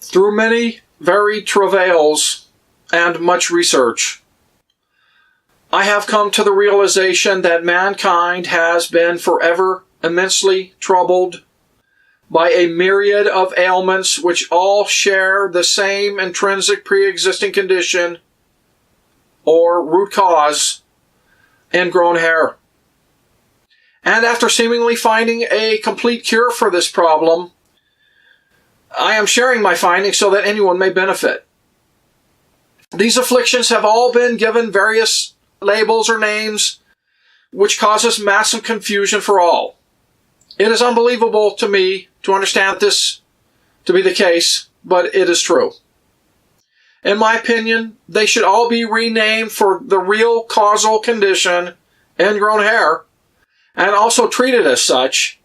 Through many varied travails and much research, I have come to the realization that mankind has been forever immensely troubled by a myriad of ailments which all share the same intrinsic pre-existing condition or root cause: ingrown hair. And after seemingly finding a complete cure for this problem, I am sharing my findings so that anyone may benefit. These afflictions have all been given various labels or names, which causes massive confusion for all. It is unbelievable to me to understand this to be the case, but it is true. In my opinion, they should all be renamed for the real causal condition, ingrown hair, and also treated as such,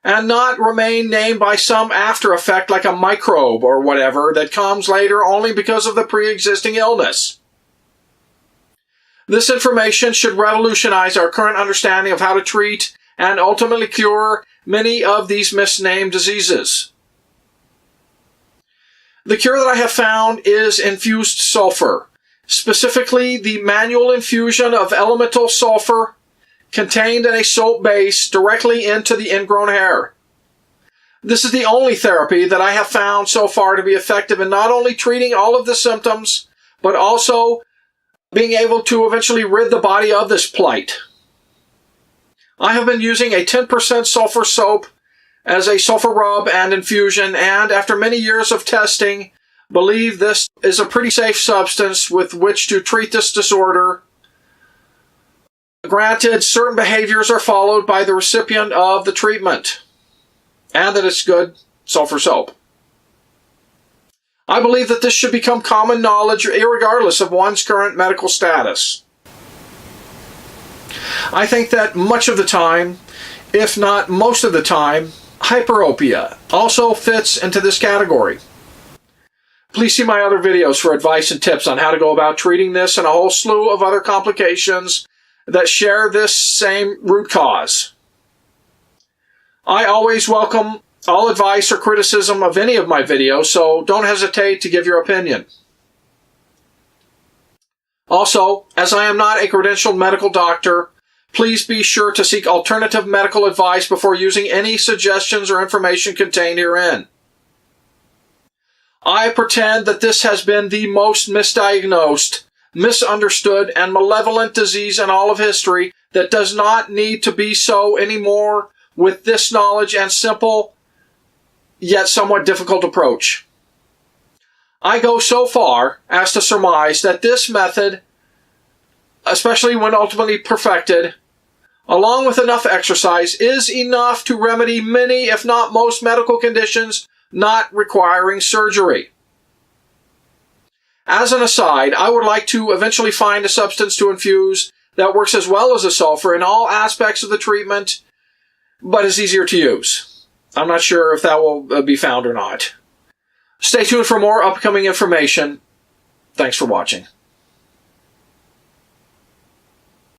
and not remain named by some after effect like a microbe or whatever that comes later only because of the pre-existing illness. This information should revolutionize our current understanding of how to treat and ultimately cure many of these misnamed diseases. The cure that I have found is infused sulfur, specifically the manual infusion of elemental sulfur contained in a soap base directly into the ingrown hair. This is the only therapy that I have found so far to be effective in not only treating all of the symptoms, but also being able to eventually rid the body of this plight. I have been using a 10% sulfur soap as a sulfur rub and infusion, and after many years of testing, believe this is a pretty safe substance with which to treat this disorder. Granted, certain behaviors are followed by the recipient of the treatment, and that it's good sulfur soap. I believe that this should become common knowledge irregardless of one's current medical status. I think that much of the time, if not most of the time, hyperopia also fits into this category. Please see my other videos for advice and tips on how to go about treating this and a whole slew of other complications that share this same root cause. I always welcome all advice or criticism of any of my videos, so don't hesitate to give your opinion. Also, as I am not a credentialed medical doctor, please be sure to seek alternative medical advice before using any suggestions or information contained herein. I pretend that this has been the most misdiagnosed, misunderstood, and malevolent disease in all of history that does not need to be so anymore with this knowledge and simple, yet somewhat difficult approach. I go so far as to surmise that this method, especially when ultimately perfected, along with enough exercise, is enough to remedy many, if not most, medical conditions not requiring surgery. As an aside, I would like to eventually find a substance to infuse that works as well as a sulfur in all aspects of the treatment, but is easier to use. I'm not sure if that will be found or not. Stay tuned for more upcoming information. Thanks for watching.